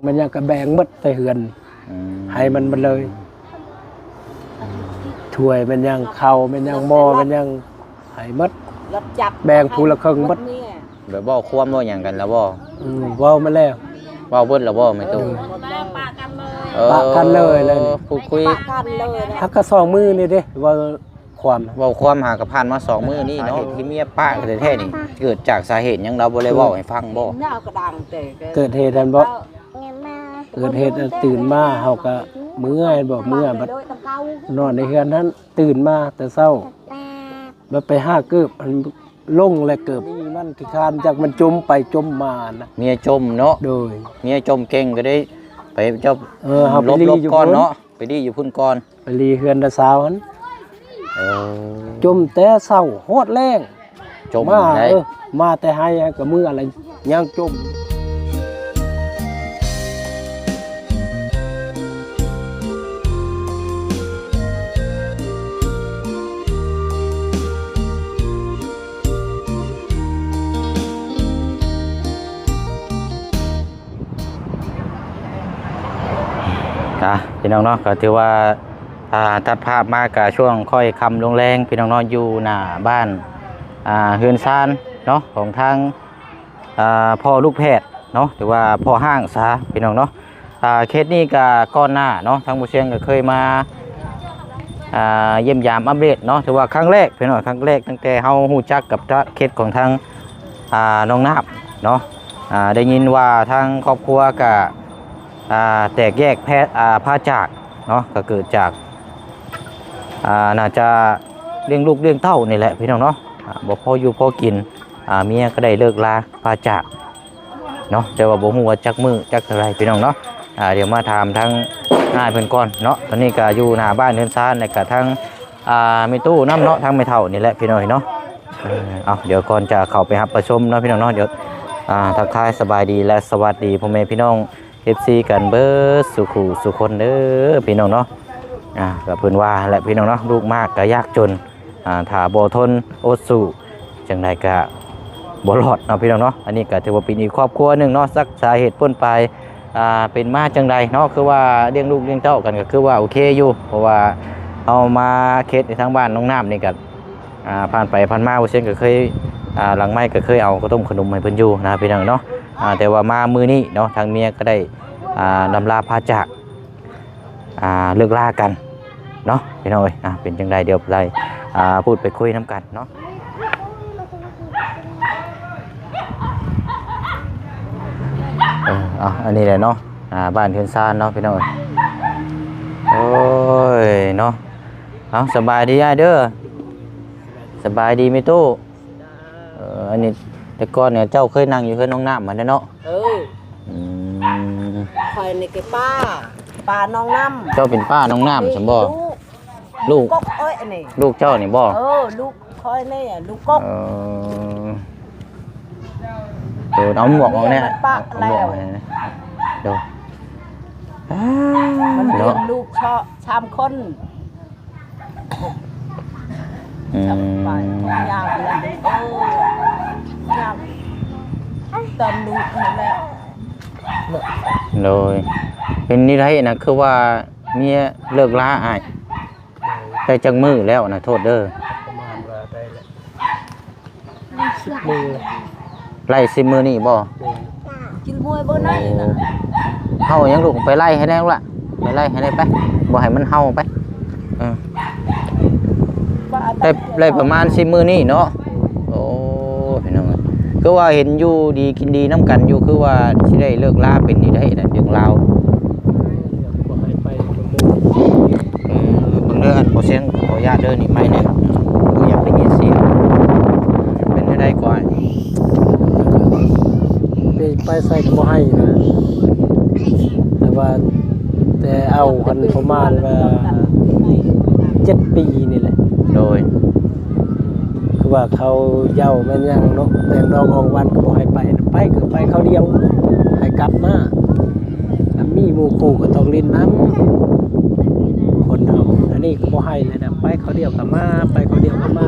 มันยังกระแบงมัดใส่เหือนให้มันเลยถ้วยมันยังเข่ามันยังหม้อมันยังให้มัดแบงผู้ละครึ่งมัดแบบบ่ความบ่อย่างกันแล้วบ่ว้าวมาแล้วว้าวเบิดแล้วบ่ไม่ตู้ปะกันเลยเลยพูดคุยฮักกระสองมือนี่ดิว่าความหากระพานมา2มื้อนี่เนาะที่เมียป้าแท้ๆนี่เกิดจากสาเหตุหยังเราบ่ได้เว้าให้ฟังบ่เกิดเหตุนั้นบ่เกิดเหตุตื่นมาเฮาก็เมื่อยบ่เมื่อยบัดนอนในเฮือนนั้นตื่นมาแต่เช้าบ่ไปหาเกิบมันลงและเกิบนี่มันที่คานจากมันจมไปจมมานะเมียจมเนาะโดยเมียจมเก่งก็ได้ไปเจ้าเฮาไปรีอยู่ก่อนเนาะไปดีอยู่พุ่นก่อนไปรีเฮือนตะสาวนั้นจมแต่เช้าโหดแรงจมมาแต่ให้ก็มืออะไรยังจมพี่น้องเนาะก็ถือว่าตัดภาพมากับช่วงค่อยคำลงแรงพี่น้องเนาะอยู่หน้าบ้านเฮือนซานเนาะของทางพ่อลูกแพทย์เนาะหรือว่าพ่อห้างซะพี่น้องเนาะเคสนี้กับก้อนหน้าเนาะทางบุเชียงก็เคยมาเยี่ยมยามอัปเดตเนาะถือว่าครั้งแรกพี่น้องครั้งแรกตั้งแต่เฮาฮู้จักกับเคสของทางน้องนาบเนาะได้ยินว่าทางครอบครัวกับแตกแยกแพทย์พาจากเนาะก็เกิดจากน่าจะเลี้ยงลูกเลี้ยงเต้านี่แหละพี่น้องเนาะบ่พออยู่พอกินเมียก็ได้เลิกลาพาจากเนาะแต่ว่าบ่ฮู้ว่าจักมือจักอะไรพี่น้องเนาะเดี๋ยวมาถามทั้งนายเพิ่นก่อนเนาะตอนนี้ก็อยู่หน้าบ้านเฮือนซานแล้วก็ทั้งมีตู้น้ำเนาะทั้งไม่เท่านี่แหละพี่น้องเนาะเดี๋ยวก่อนจะเข้าไปรับประชุมเนาะพี่น้องเนาะเดี๋ยวทักทายสบายดีและสวัสดีพ่อแม่พี่น้องFC กันเบิร์ดสุคนเด้อพี่น้องเนาะกับเพื่อนว่าและพี่น้องเนาะลูกมากก็ยากจนถ้าบ่ทนอดสู้จังใดก็บ่รอดเนาะพี่น้องเนาะอันนี้ก็ถือว่าเป็นอีกครอบครัวหนึ่งเนาะสักสาเหตุพ้นไปเป็นมาจังใดเนาะคือว่าเลี้ยงลูกเลี้ยงเต้ากันก็คือว่าโอเคอยู่เพราะว่าเอามาเคสในทางบ้านน้องน้ำนี่ก็ผ่านไปผ่านมาเช่นก็เคยหลังไม้ก็เคยเอาข้าวต้มขนมให้เพิ่นอยู่นะพี่น้องเนาะแต่ว่ามามือนี้เนาะทางเมียก็ได้นำลาพาจากเลิกลากันเนาะพี่น้องเอ้ยเป็นจังไดเดี๋ยวไปพูดไปคุยน้ำกันเนาะอันนี้แหละเนาะบ้านเฮือนซานเนาะพี่น้องเอ้ยโอ้ยเนาะสบายดีเด้อสบายดีไหมตู้อันนี้แต่ก่อนเนี่ยเจ้าเคยนั่งอยู่เฮือนน้องน้ำมาเนาะคอยในcáiป้าน้องน้ำเจ้าเป็นป้าน้องน้ำฉันบ่ลูกนี่ลูกเจ้านี่บ่ลูกคอยนี่ลูกกกเอาหมวกเอาเนี่ยเอาหมวกเนี่ยดูมันเลี้ยงลูกชามคนไปยากเลยยากตอนลูกนั่นแหละเลยเป็นนี่ไรนะคือว่าเมียเลิกลาได้จังมือแล้วนะโทษเด้อประมาณว่าได้10 มือไล่10 มือนี่บ่กินมวยบ่ได้นะเฮายังลูกไปไล่ให้แน่ล่ะไปไล่ให้ได้ไปบ่ให้มันเฮาไปได้ประมาณ10 มือนี่เนาะโอ้พี่น้องคือว่าเห็นอยู่ดีกินดีน้ำกันอยู่คือว่าสิได้เลิกลาเป็นนี่ได้นะเรื่องราวเด้อขอเสียงขอญาตเด้อนี่ไม่เนี่ยอยากได้ยินเสียงเป็นได้ก่อนไปใส่บ่ให้นะแต่เอากันประมาณว่า7 ปีนี่แหละโดยคือว่าเขาเย้าแม่นยังเนาะแต่ดอกของวันก็บ่ให้ไปก็ไปเขาเดียวให้กลับมามีหมู่คู่ก็ต้องลิ้นน้ำคนเอาอันนี้ก็บ่ให้เลยนะไปเขาเดียวก็มาไปเขาเดียวก็มา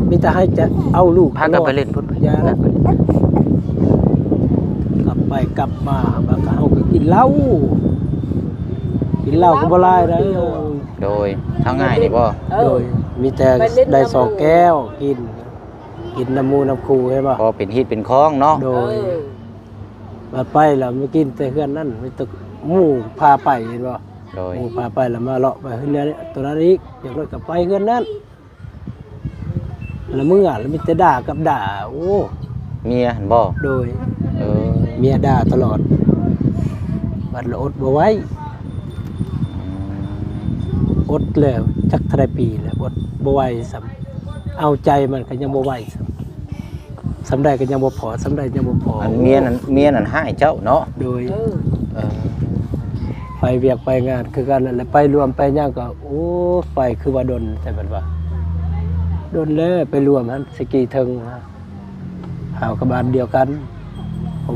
มีแต่ให้จะเอาลูกพากันไปเล่นพุ่นยากลับไปกลับมาก็เฮาก็กิน เหล้าก็บ่หลายได้ โดยทางง่ายนี่บ่ โดยมีแต่ได้2แก้วกินน้ำมูน้ำคูใช่ป่ะ พอเป็นฮีตเป็นคล้องเนาะ โดยมาไปแล้วมากินแต่เฮือนนั่นมีแตหมู่พาไปเห็นป่ะ โดย หมู่พาไปแล้วมาเลาะไปเฮือนนี้ตัวนั้นอีกอย่างน้อยก็ไปเฮือนนั้นแล้วมึงแล้วมีแต่ด่ากับด่าโอ้ เมียหั่นบ่ โดย เออ เมียด่าตลอดบัดละอดบ่ไหว้อดแล้วจักเท่าไรปีแล้วอดบ่ไหว้ซ้ำเอาใจมันก็ยังบ่ไหว้ซ้ำได้ก็ยังบ่พอซ้ำได้ยังบ่พอ อันเมียนั่นให้เจ้าเนาะ โดย เออ ไปเวียกไปงานคือกันนั่นแหละไปรวมไปย่างก็โอ้ไปคือว่าดนแต่บัดว่าดนแล้วไปรวมหันสกีเทิงฮะหาวกับบ้านเดียวกัน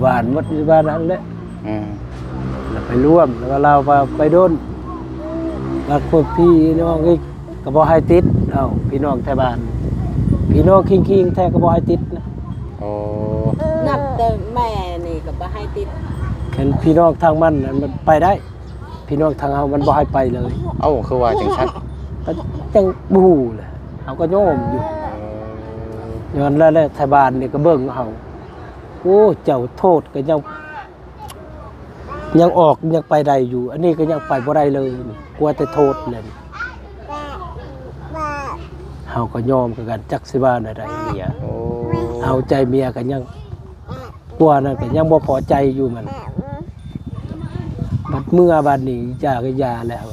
บ้านหมดอยู่บ้านนั้นแหละ อืม แล้วไปร่วมแล้วก็เราไปโดนรักพวกพี่น้องอีกก็บ่ให้ติดเอ้าพี่น้องแถวบ้านพี่น้องคิงๆแท้ก็บ่ให้ติดนะ โอ้ นับแต่แม่นี่ก็บ่ให้ติด แค่พี่น้องทางมันนั้นมันไปได้ พี่น้องทางเฮามันบ่ให้ไปเลย เอ้าคือว่าจังซั่น ก็จังบ่ฮู้แหละเฮาก็โยมอยู่ย้อนแล้วแถวบ้านนี่ก็เบิ่งเฮาโอ้เจ้าโทษก็ยังออกยังไปได้อยู่ อันนี้ก็ยังไปบ่ได้เลยนี่กลัวแต่โทษเลยเฮาก็ยอมคือกันจักสิว่าได้เมีย โอ้ เอาใจเมียก็ยังกลัวนั่นก็ยังบ่พอใจอยู่มันบัดเมื่อบัดนี้ยาก็ยาแล้ว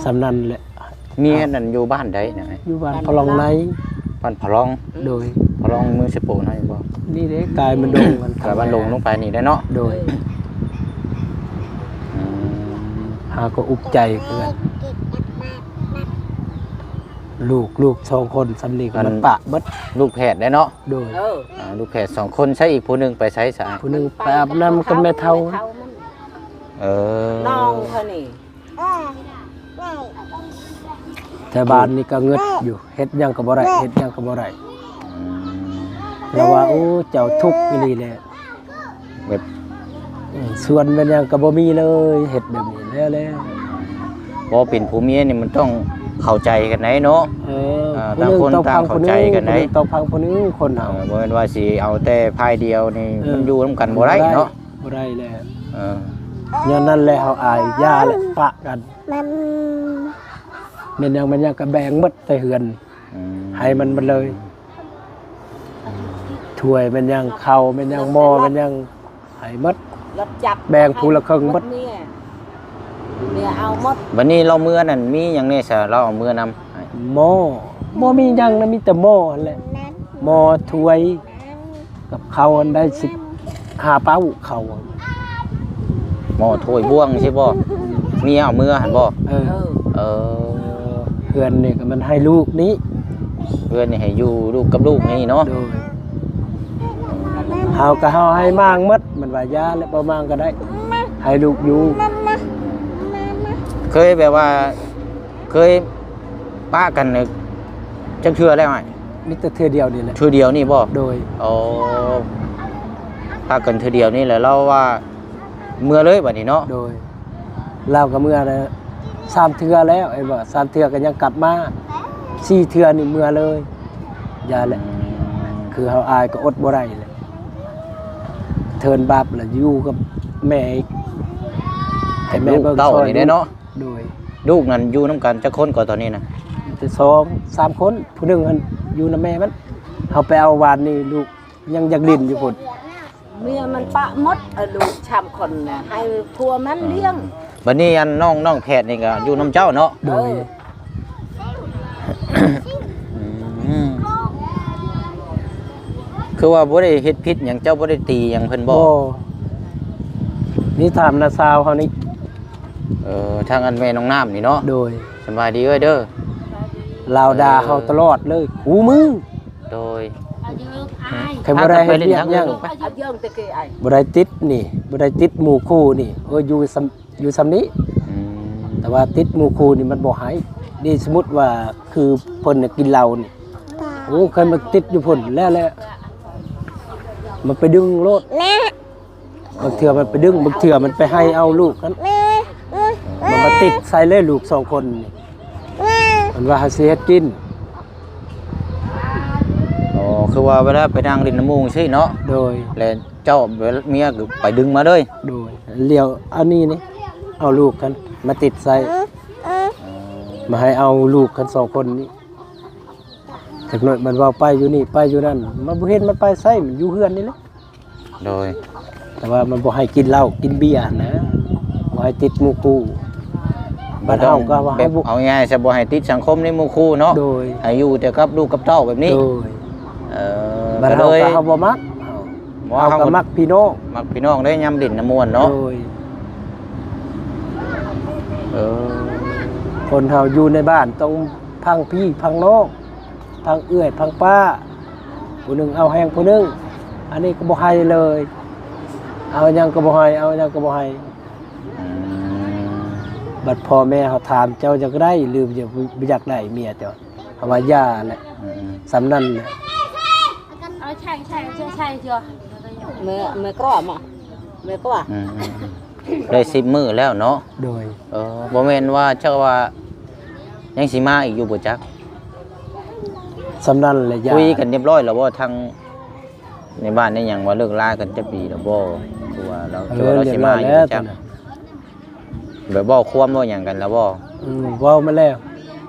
สำนันแหละ เมียนั่นอยู่บ้านใดเนี่ย อยู่บ้านพลองใน บ้านพะลอง โดย พะลองมือสปูนให้บ่ นี่เด้กายมันโดงมัน กะบ้านลงลงไปนี่ได้เนาะ โดย อืม หาก็อุกใจคือกันลูก2คนสำนีก็มันปะเบิด ลูกแพทย์ได้เนาะ โดย ลูกแพทย์2คนใช้อีกผู้หนึงไปใช้ซะ ผู้หนึงไปอาบน้ำกับแม่เฒ่า เออ น้องเขานี่ แต่บ้านนี่ก็เงึดอยู่เฮ็ดหยังก็บ่ได้เฮ็ดหยังก็บ่ได้ อืม แล้วว่าโอ้เจ้าทุกข์อีหลีแหละ แบบ ส่วนมันยังก็บ่มีเลยเฮ็ดแบบนี้แล้ว บ่เป็นผู้เมียนี่มันต้องเข้าใจกันไหนเนาะ ต่างคนต่างเข้าใจกันได้ ต้องฟังคนนึงคนเฮา บ่แม่นว่าสิเอาแต่พายเดียวนี่มันอยู่นํกันบ่ได้เนาะ บ่ได้แล้ว เออ ย้อนนั้นแหละเฮาอายย่าแหละปะกันแม่นยังมันยังก็แบ่งหมดแต่เฮือน อืม ให้มันเลยถ้วยมันยังข้าวมันยังหม้อมันยังให้หมด รถจักร แบ่งผู้ละครึ่งหมด เนี่ยเอาหมด บัดนี้เราเมื่อนั่นมีหยังแน่ซะเราเอาเมื่อนำให้ หม้อบ่มีหยังนะมีแต่หม้อนั่นแหละหม้อถ้วยกับข้าวอันได้15เป้าข้าว หม้อถ้วยบ่วงใช่บ่เมียเอาเมื่อหั่นบ่ เออ เออ เพื่อนนี่ก็มันให้ลูกนี้ เพื่อนนี่ให้อยู่ลูกกับลูกนี่เนาะ โดยเฮาก็เฮาให้มางหมดมันว่ายาและบ่มางก็ได้ ให้ลูกอยู่ เคยแบบว่า เคยป้ากันเนี่ยจักเทื่อแล้วไอ้ มีแต่เทื่อเดียวนี่แหละ เทื่อเดียวนี่บ่ โดย อ๋อป้ากันเทื่อเดียวนี่แหละเราว่าเมื่อเลยบัดนี้เนาะ โดยเราก็เมื่อนะ3เทื่อแล้วไอ้บ่3เทื่อก็ยังกลับมา4เทื่อนี่เมื่อเลยยาแหละคือเฮาอายก็อดบ่ได้เลยเทินบาปแล้วอยู่กับแม่อีกให้แม่ ลูก เบิ่ง เต้า ซอย นี่ได้เนาะ โดย ลูกนั่นอยู่นํกันจักคนก่อนตอนนี้นะ แต่2-3คนผู้หนึงหั่นอยู่นำแม่มันเฮาไปเอาวานนี่ลูกยังอยากลิ้นอยู่พุ่น เมียมันปะหมดลูกชามคนน่ะให้พัวมันเลี้ยง บัดนี้อันน้องแพทย์นี่ก็อยู่นํเจ้าเนาะ โดย อืมคือว่าบ่ได้เฮ็ดผิดหยังเจ้าบ่ได้ตีหยังเพิ่นบ่ นี่ถามนาซาวเขานี่ ทางอันแม่น้องน้ำนี่เนาะ โดย สบายดีเอ้ยเด้อ ลาวดาเขาตลอดเลยหูมึง โดย ใครบ่ได้เฮ็ดเวียกหยัง เอาเยิ่งตะกี้ไอ้ บ่ได้ติดนี่บ่ได้ติดหมู่คู่นี่อยู่ซำนี้ อืม แต่ว่าติดหมู่คู่นี่มันบ่หายนี่สมมุติว่าคือเพิ่นน่ะกินเหล้านี่โอ้เคยมาติดอยู่พุ่นแล้วมันไปดึงโลด โอ้ บางเทื่อมันไปดึงบางเทื่อมันไปให้เอาลูกนั้นมันมาติดใส่เลยลูกสองคนนี่มันว่าสิเฮ็ดกิน อ๋อคือว่าเวลาไปนั่งรินน้ำมูกใช่เนาะ โดย แล้วเจ้าเมียก็ไปดึงมาเลย โดยเลี้ยวเอานี่นี่เอาลูกกันมาติดใส่มาให้เอาลูกกันสองคนนี้จากนั้นมันว่าไปอยู่นี่ไปอยู่นั่นมันบ่เห็นมันไปใส่มันอยู่เฮือนนี่แหละ โดย แต่ว่ามันบ่ให้กินเหล้ากินเบียร์นะบ่ให้ติดหมู่คู่บ้านเฮาก็ว่า แบ ให้ บ บุก เอาง่ายๆจะบ่ให้ติดสังคมในหมู่คู่เนาะ โดย ให้อยู่แต่กับลูกกับเต้าแบบนี้ โดย เออ บ้าน ก็ เฮา เลย ก็เฮาบ่มัก บ่ เฮา เฮา ก็ ก็ มักพี่น้อง มักพี่น้องได้ยำดินน้ำมวนเนาะ โดย เออ คนเฮาอยู่ในบ้านต้องพังพี่พังน้องพังเอื้อยพังป้าผู้หนึงเอาแฮงผู้หนึงอันนี้ก็บ่ให้เลย เอาหยังก็บ่ให้เอาหยังก็บ่ให้ อืม บัดพ่อแม่เขาถามเจ้าจะได้ลืมจะบ่อยากได้เมียเจ้าเขาว่าย่าแหละ อืม สำนั้นแหละ ใช่chưa mẹ có mà mẹ có à อืมได้10 มื้อแล้วเนาะ โดย บ่แม่นว่าเจ้าว่ายังสิมาอีกอยู่บ่จัก สำนั้นแหละย่า คุยกันเรียบร้อยแล้วบ่ทางในบ้านได้หยังว่าเลิกลากันจะปีแล้วบ่คือว่าเราคือว่าเราสิมาอยู่บ่จักแบบบ่ความบ่หยังกันแล้วบ่ เว้ามาแล้ว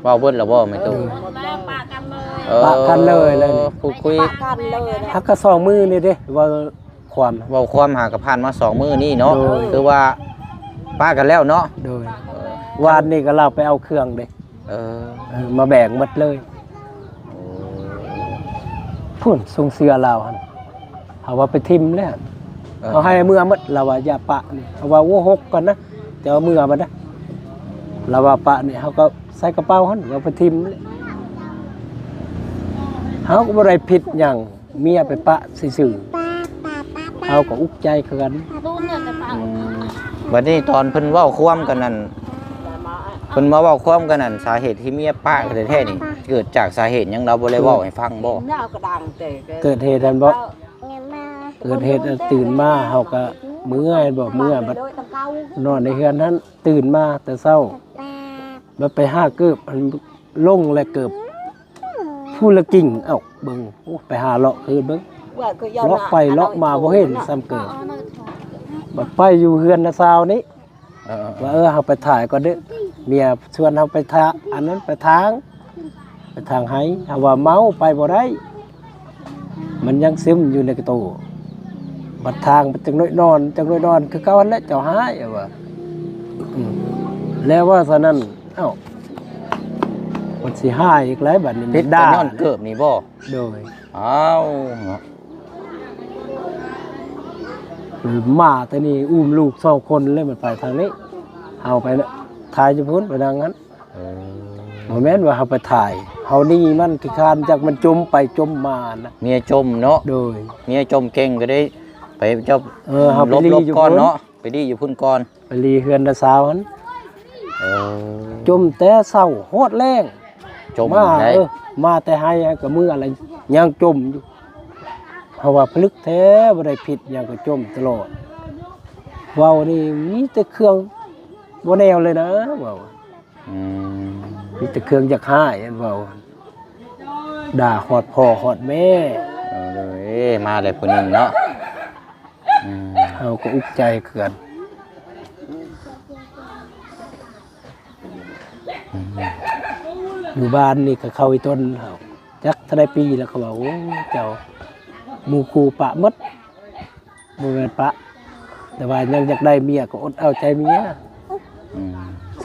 เว้าเบิดแล้วบ่ไม่ตู้ ปะกันเลยเลยนี่ พูดคุย กันเลยนะ ฮักก็สองมือนี่เด้ว่าความ เว้าความหากับผ่านมา2มื้อนี้เนาะ โดย คือว่าป้ากันแล้วเนาะ โดย วานนี่ก็เราไปเอาเครื่องเด้ เออ มาแบ่งหมดเลยพุ่นทรงเสือเราหั่นเอาว่าไปทิมแล้วเอาให้เมื่อหมดเราว่าอย่าปะนี่เอาว่าโอ้หกก่อนนะจะเอาเมื่อมันนะเราว่าปะนี่เขาก็ใส่กระเป๋าหั่นเอาไปทิมเลยเขาก็บ่ได้ผิดหยังเมียไปปะซื่อๆเขาก็อุกใจคือกัน บัดนี้ตอนเพิ่นเว้าความกันนั่นเพิ่นมาเว้าความกันนั่นสาเหตุที่เมียป้ากันแท้ๆนี่เกิดจากสาเหตุหยังเราบ่ได้เว้าให้ฟังบ่ nhau cái đằng để เกิดเหตุนั้นบ่เกิดเหตุนั้นตื่นมาเขาก็เมื่อยบ่เมื่อยบัด đôi tầm cao นอนในเฮือนนั้นตื่นมาแต่เช้ามาไปหาเกือบอันลงและเกือบผู้ละกิ่งเอ้าเบิ่งโอ้ไปหาเลาะคืนเบิ่ง vợ cứ เลาะไปเลาะมาบ่เห็นซ้ำเกิดบัดไปอยู่เฮือนนะซาวนี้ เออ ว่าเฮาไปถ่ายก่อนเด้อเมียชวนเฮาไปทาอันนั้นไปทางให้เฮาว่าเมาไปบ่ได้มันยังซึมอยู่ในกระโตบัดทางมันจังน้อยนอนคือเก่าหั่นแหละเจ้าหายว่าแล้วว่าซะนั้นเอ้ามันสิหายอีกแล้วบัดนี้ พิษ ด่า ย้อนเกิบนี่บ่ โดย อ้าวเนาะ มาแต่นี่อุ้มลูก2คนเลยมันไปทางนี้เอาไปนะถ่ายจะพ้นไปทางนั้น เออ บ่แม่นว่าเฮาไปถ่ายเฮานี่มันขี้คร้านจากมันจมไปจมมานะ เมียจมเนาะ โดย เมียจมเก่งก็ได้ไปเจ้า เฮาไป ลบ รี ลบ อยู่ ก่อน พุ่น เนาะไปดีอยู่พุ่นก่อน ไปรีเฮือนตาสาวหัน เออ จมแต่เช้าฮอดแรง จม มา ได้ มาแต่ให้ก็มืออะไรยังจมอยู่เพราะว่าพลึกแท้บ่ได้ผิดหยังก็จมตลอดเว้านี่มีแต่เครื่องบ่แนวเลยนะเว้า อืม มีแต่เครื่องอยากหายอันเว้าด่าฮอดพ่อฮอดแม่ เอาเลยมาเลยผู้หนึงเนาะอืม เฮาก็อุกใจเขื่อนอยู่บ้านนี่ก็เข้าอีต้นเฮาจักเท่าใดปีแล้วเขาว่าโอ้เจ้าหมู่คู่ปะหมดบ่แม่นปะ แต่ว่ายังอยากได้เมียก็อดเอาใจเมีย อืม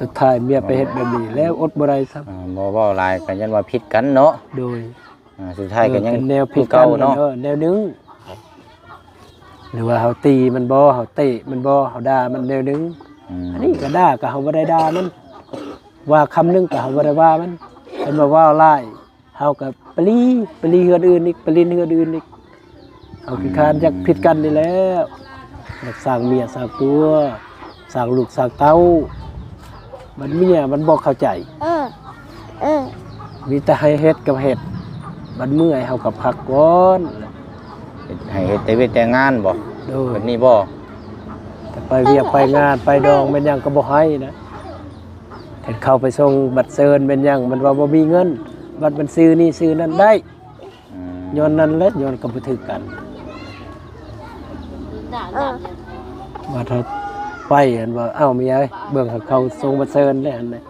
สุดท้ายเมียไปเฮ็ดแบบนี้แล้วอดบ่ได้ซ้ำ บ่เว้าหลายก็ยันว่าผิดกันเนาะ โดย สุดท้ายก็ยัง เป็นแนวผิด เก่าเนาะ แนวนึงหรือว่าเฮาตีมันบ่เฮาเตะมันบ่เฮาด่ามันแนวนึง อันนี้ก็ด่าก็เฮาบ่ได้ด่ามัน ว่าคำนึงก็เฮาบ่ได้ว่ามันเป็นว่าว้าวหลายเฮาก็ปลีเฮือนอื่นอีกปลินเฮือนอื่นอีกเฮาคือคร้านจักผิดกันนี่แล้วอยากสร้างเมียสร้างตัวสร้างลูกสร้างเต้ามันเมียมันบ่เข้าใจมีแต่ให้เฮ็ดกับเฮ็ดมันเมื่อยเฮาก็พักก่อน ให้เฮ็ดแต่เวทแต่งานบ่ โดย แบบนี้บ่ แ ไปเวียกไปงานไปดองเป็นหยังก็บ่ให้นะเห็นเข้าไปส่งบัตรเซินเป็นหยังมันว่าบ่มีเงินบัตรมันซื้อนี่ซื้อนั่นได้ย้อนนั้นแหละย้อนก็บ่ถือกันว่าถ้าไปเห็นว่าเอ้ามีไอ้เบิ่งให้เขาส่งบัตรเซินแล้วหั่นน่ะ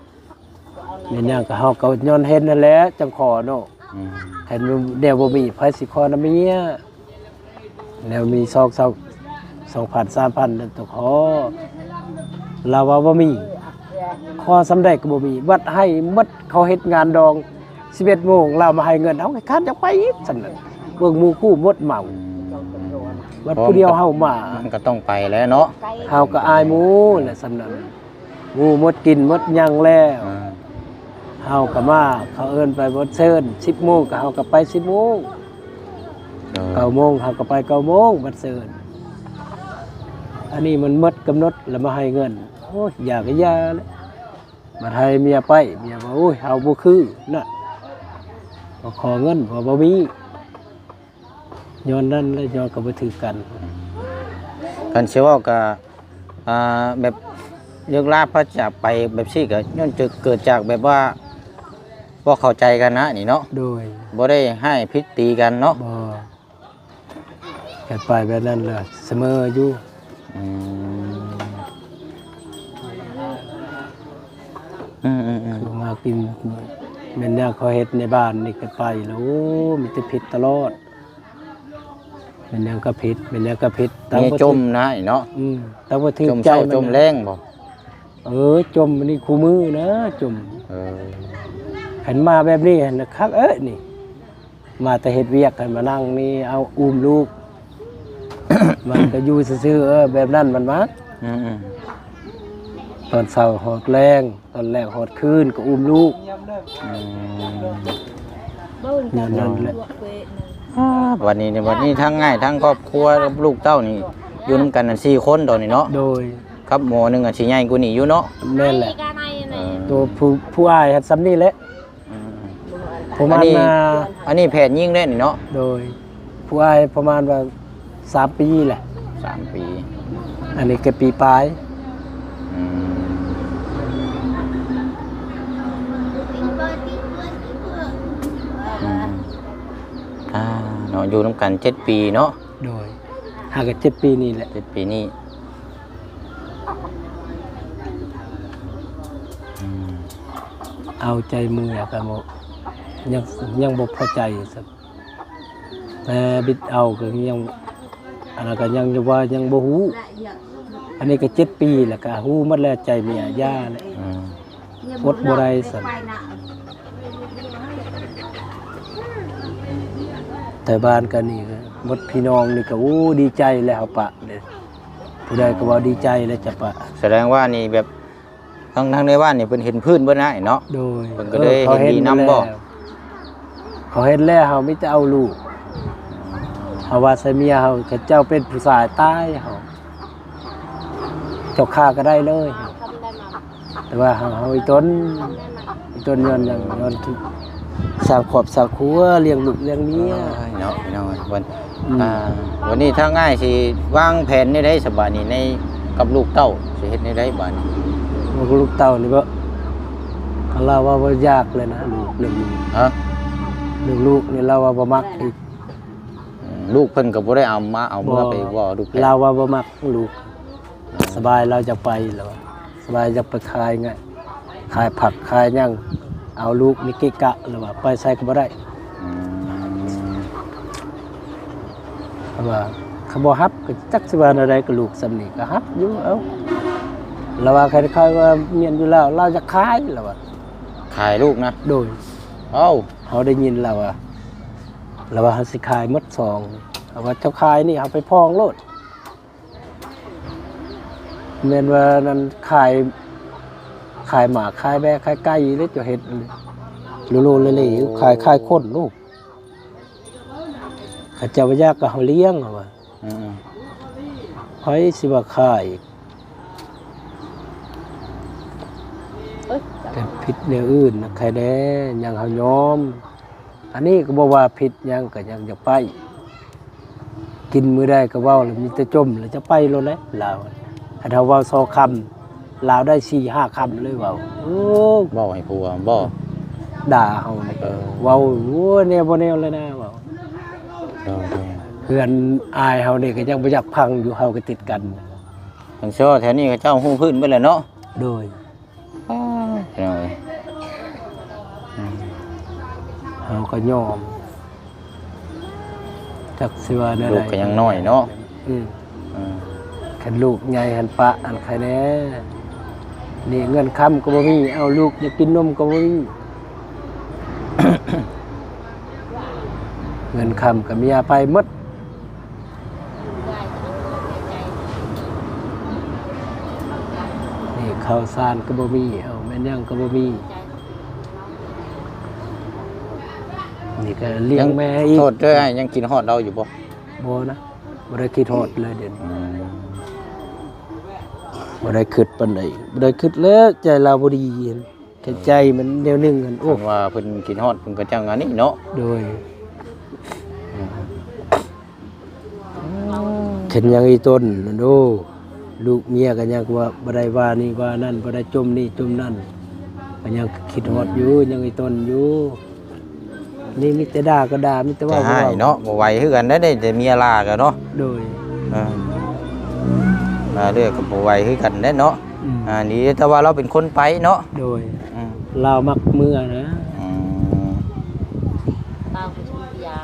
เป็นหยังก็เฮาก็ย้อนเห็นนั่นแหละจังขอเนาะเห็นเดี๋ยวบ่มีไผสิขอนำเมียแล้วมี2,000 3,000นั่นต้องขอเราว่าบ่มีขอสำเร็จก็บ่มีวัดให้หมดเขาเฮ็ดงานดอง11โมงเรามาให้เงินเอาคันจะไปอีกซั่นน่ะเบิ่งหมู่คู่หมดเมาวัดผู้เดียวเฮามา มันก็ต้องไปแล้วเนาะ เฮาก็อายหมู่แหละซั่นนั้นหมู่หมดกินหมดหยังแล้วเฮาก็มาเขาเอิ้นไปบ่เชิญ10โมงก็เฮาก็ไป10โมง9โมงเฮาก็ไป9โมงบัดเชิญอันนี้มันหมดกำหนดแล้วมาให้เงินโอ้ยอยากก็อย่าเลยมาให้เมียไปเมียว่าโอ้ยเฮาบ่คือน่ะบ่ขอเงินบ่มีย้อนนั้นแล้วย้อนก็บ่ถือกัน กันเชื่อว่าก็แบบเลิกลาพระจากไปแบบซี่ก็ย้อนจะเกิดจากแบบว่าบ่เข้าใจกันนะนี่เนาะ โดย บ่ได้ให้พิษตีกันเนาะ บ่แค่ไปแบบนั้นล่ะเสมออยู่ อืม คือมากินแม่นแนวเขาเฮ็ดในบ้านนี่ก็ไปแล้วโอ้มีแต่ผิดตลอดแม่นแนวก็ผิดแม่นแนวก็ผิด มีจมนะนี่เนาะ แต่ว่าถือ จม ใจ เช้า มัน จมแรงบ่ จมนี่คู่มือนะจม เออ หันมาแบบนี้หั่นนะครับ นี่ มาแต่เฮ็ดเวียกกันมานั่งนี่เอาอุ้มลูก มันก็อยู่ซื่อๆแบบนั้นมันมัก อืม ตอนเช้าหอดแรงตอนแรกหอดคืนก็อุ้มลูกนั่นแหละ วันนี้ทั้งง่ายทั้งครอบครัวลูกเต้านี่อยู่นำกันนั่น4คนตอนนี้เนาะ โดย ครับหมอหนึงอ่ะสิใหญ่กว่านี้อยู่เนาะ แม่นแหละตัวผู้อ้ายหัดซ้ำนี่แหละประมาณมา อันนี้แผนยิ่งได้นี่เนาะ โดยผู้อ้ายประมาณว่า3 ปีแหละ 3 ปี อันนี้ก็ปีปลาย อืมเนาะอยู่นำกัน7 ปีเนาะ โดยหากัน7 ปีนี่แหละ 7 ปีนี่เอาใจมือกันหมดยังบ่พอใจสักแต่บิดเอาก็ยังอันนั้นก็ยังว่ายังบ่ฮู้อันนี้ก็7 ปีแล้วก็ฮู้หมดแล้วใจเมียย่าแล้วอดบ่ได้สั่นแต่บ้านกันนี่ก็หมดพี่น้องนี่ก็โอ้ดีใจแล้วปะเด้ผู้ใดก็ว่าดีใจแล้วจะปะ แสดงว่านี่แบบทั้งในบ้านนี่เพิ่นเห็นพื้นเบิ่นะเนาะ โดย เพิ่นก็เลยเห็นดีนำบ่ เขาเห็นแล้วเฮามีแต่เอาลูกเฮาว่าใส่เมียเฮาก็เจ้าเป็นผู้ชายตายเฮาเจ้าฆ่าก็ได้เลย แต่ว่าเฮาอีต้นย้อนอย่างย้อนที่สร้างครอบสร้างครัวเลี้ยงลูกเลี้ยงเมีย เนาะพี่น้องวันนี้ถ้าง่ายสิวางแผนได้สบายนี่ในกับลูกเต้าสิเฮ็ดได้บาดนี้ ลูกเต้านี่บ่เราว่าบ่ยากเลยนะลูกเรื่องนี้ ฮะ ลูกนี่เราว่าบ่มักอีก ลูกเพิ่นก็บ่ได้เอาเมื่อไปว่าลูก เราว่าบ่มักลูกสบายเราจะไปแล้วสบายจะไปขายไงขายผักขายหยังเอาลูกนี่เกะกะแล้วว่าไปใส่ก็บ่ได้เพราะว่าเขาบ่ฮับก็จักสิว่าอะไรก็ลูกสำนี้ก็ฮับอยู่เอ้าแล้วว่าใครๆว่าเมียนอยู่แล้วเราจะขายแล้วว่า ขายลูกนะ โดย เอ้า เขาได้ยินแล้วว่าเฮาสิขายหมดซองเอาว่าเจ้าขายนี่เอาไปพองโลดแม่นว่านั้นขายหมาขายแบะขายไก่เลยจะเฮ็ดโลๆเลยๆขายคนลูกเขาเจ้าว่ายากก็เฮาเลี้ยงว่า ไผสิว่าขายแต่ผิดแนวอื่นนะใครแน่ยังเฮายอมอันนี้ก็บ่ว่าผิดยังก็ยังจะไปกินมื้อใดก็เว้าแล้วมีแต่จมแล้วจะไปโลดแหละลาว ถ้าเว้า2คำลาวได้ 4-5 คำเลยเว้าโอ้ เว้าให้ผัวบ่ ด่าเฮานี่เว้าโอ้แนวบ่แนวเลยนะเว้า เออ เพื่อนอายเฮานี่ก็ยังบ่อยากพังอยู่เฮาก็ติดกัน ๆทางโซแถวนี้เขาเจ้าฮู้พื้นเบิดแหละเนาะ โดย พี่น้องเอ้ย เฮาก็ยอมจักสิว่าแนว ลู ใด กก็ยังน้อยเนาะ อืม อืม คันลูกใหญ่หันปะอันใครแน่นี่เงินค้ำก็บ่มีเอาลูกอยากกินนมก็บ่มี เงินค้ำก็เมียไปหมดนี่ข้าวสารก็บ่มีเอาแม่นยังก็บ่มีนี่ก็เลี้ยงแม่อีก โทษด้วยอ้ายยังกินฮอดเราอยู่บ่ บ่นะบ่ได้คิดฮอดเลยเดี๋ยวนี้ อืม บ่ได้คิดปานใดบ่ได้คิดแล้วใจเราบ่ดีเห็นแค่ใจมันแนวหนึงหั่นโอ้ คันว่าเพิ่นกินฮอดเพิ่นก็จังอันนี้เนาะ โดยเห็นยังอีต้นนั่นโอ้ลูกเมียก็ยังว่าบ่ได้ว่านี่ว่านั่นบ่ได้จมนี่จมนั่นก็ยังคิดฮอดอยู่ยังอีต้นอยู่นี่มีแต่ด่าก็ด่ามีแต่ จะ ว่า ให้เนาะบ่ไหวคือกันได้แต่เมียลาก็เนาะ โดย เรื่องก็บ่ไหวคือกันได้เนาะ นี่แต่ว่าเราเป็นคนไปเนาะ โดยเรามักเมื่อนะ ตาคุณสุริยา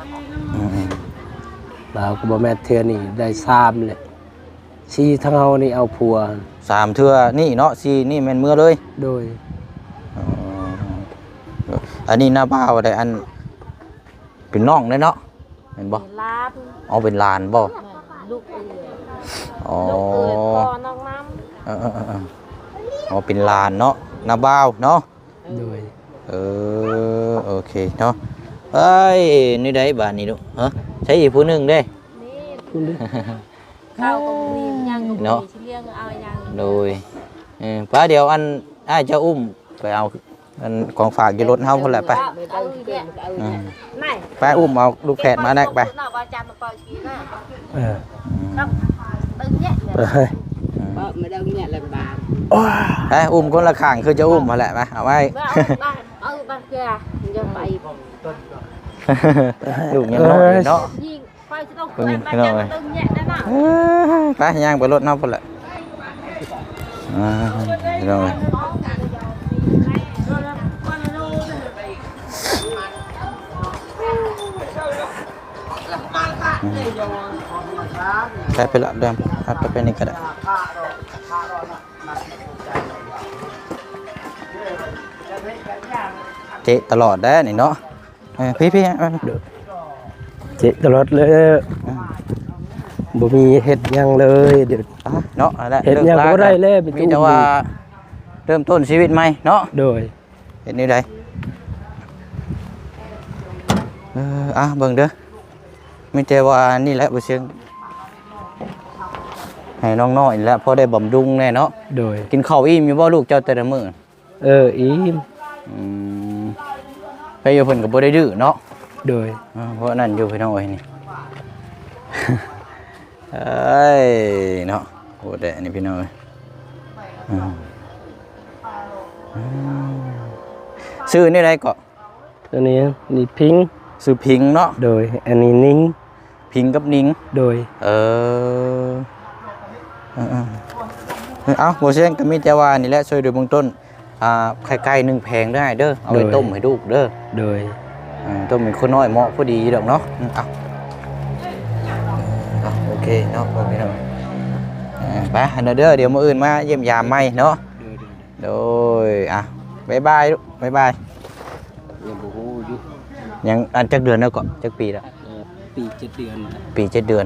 เราก็บ่แม่นเทื่อนี่ได้3เลย4ทั้งเฮานี่เอาผัว 3เทื่อนี่เนาะ4นี่แม่นเมื่อเลย โดย อันนี้หน้าบ้าวได้อันเป็นน้องได้เนาะเห็นบ่ ลาบ เอาเป็นหลานบ่ ลูกเอ๋ย อ๋อ ลูกเอ๋ยพ่อน้องน้ เอาเป็นหลานเนาะหน้าบ้าวเนาะ โดย โอเคเนาะเอ้ยนี่ได้บ้านนี้ลูกฮะใช้อีกผู้หนึงเด้ ำนี่ คุณดิ ข้าวก็มียังก็มี เนาะ สิเลี้ยงเอายัง โดยป้าเดี๋ยวอันอ้ายจะอุ้มไปเอาอันของฝากอยู่รถเฮาพุ่นแหละไป เอาเนี่ย ไหน ไปอุ้มเอาลูกแฝดมาแนกไป น่ะว่าจำมาปล่อยชีน่ะ เออ ต้องตึงเนี่ย ไป ไม่ได้เนี่ยลำบาก ไปอุ้มคนละข้างคือจะอุ้มมาแหละไปเอาไว้ เอาบ้านเกลือจะไป ลูกยังน้อยเนาะ ยิงไปจะต้องไปบ้านจำตึงเนี่ยนั่นน่ะ ไปย่างไปรถเฮาพุ่นแหละเนาะไปละเดิมไปนี่ก็ได้เจ๊ตลอดได้นี่เนาะพี่เจ็ตลอดเลยบ่มีเฮ็ดหยังเลยเดี๋ยว เนาะอะไร เฮ็ดหยังก็บ่ได้แล้ว มีแต่ว่าเริ่มต้นชีวิตใหม่เนาะ โดย เห็นนี่ได้เบิ่งเด้อมีแต่ว่านี่แหละบ่เชิงให้น้องน้อยแล้วพอได้บำรุงแน่เนาะ โดย กินข้าวอิ่มอยู่บ่ลูกเจ้าแต่ละมื้อ อีม ไปอยู่เพิ่นก็บ่ได้ดื้อเนาะ โดย เพราะนั่นอยู่พี่น้องเอ้ยนี่ เอ้ยเนาะโหดแดนี่พี่น้องเอ้ยชื่อนี่ได้ก็ ตัวนี้นี่พิง ชื่อพิงเนาะ โดยอันนี้นิ้ง พิงกับนิง โดย เอาบ่เสียงก็มีแต่ว่านี่แหละช่วยโดยเบื้องต้นไข่ไก่1แผงได้เด้อเอาไปต้มให้ลูกเด้อ โดย ต้มเป็นคนน้อยเหมาะพอดีดอกเนาะโอเคเนาะพี่น้องไปเด้อเดี๋ยวมื้ออื่นมาเยี่ยมยามใหม่เนาะโดยบ๊ายบายลูกบ๊ายบาย ยังบ่ฮู้อยู่ ยังอันจักเดือนแล้วก็จักปีแล้ว ปี7เดือน ปี7เดือน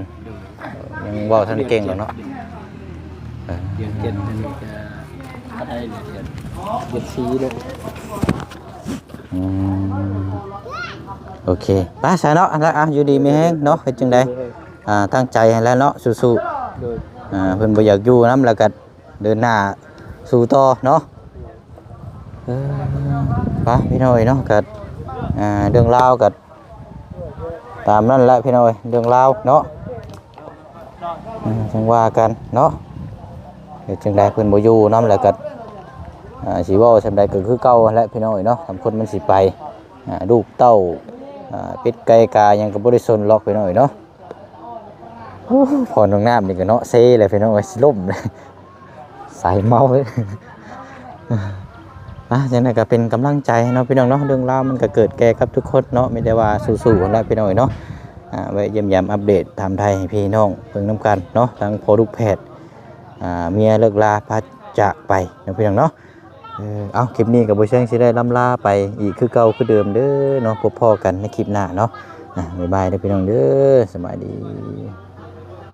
ยังเว้าทันเก่งหรอกเนาะ เดือน7อันนี้ก็ได้เดือน4เนาะ โอเคไป้าสายเนาะแล้วอยู่ดีมีแฮงเนาะเฮ็ดจังได๋ตั้งใจให้แล้วเนาะสู้ๆ โดย เพิ่นบ่อยากอยู่นำแล้วก็เดินหน้าสู่ต่อเนาะไปพี่น้อยเนาะก็เรื่องราวก็ตามนั้นแหละพี่น้อยเรื่องราวเนาะจังว่ากันเนาะ ฮ็ดจังไดเพิ่นบ่อยู่นำแล้วก็สิเว้าซำใดก็คือเก่าแหละพี่น้อยเนาะทำคนมันสิไปลูกเต้าเป็ดไก่กาหยังก็บ่ได้สนหรอกพี่น้อยเนาะพอน้องน้ำนี่ก็เนาะเซ่เลยพี่น้อยสิล่มเลยสายเมาเลยจังไดก็เป็นกำลังใจเนาะพี่น้องเนาะเรื่องราวมันก็เกิดแก่กับทุกคนเนาะมีแต่ว่าสู้ๆกันแล้วพี่น้อยเนาะไว้เยี่ยมยามอัปเดตถามไทยให้พี่น้องเบิ่งนํกันเนาะทั้งพอลูกแพทย์เมียเลิกลาพัดจากไปเนาะพี่น้องเนาะเอาคลิปนี้กับบ่เชิงสิได้ล่ำลาไปอีกคือเก่าคือเดิมเด้อเนาะพบพอกันในคลิปหน้าเนาะบ๊ายบายเด้อพี่น้องเด้อสบายดี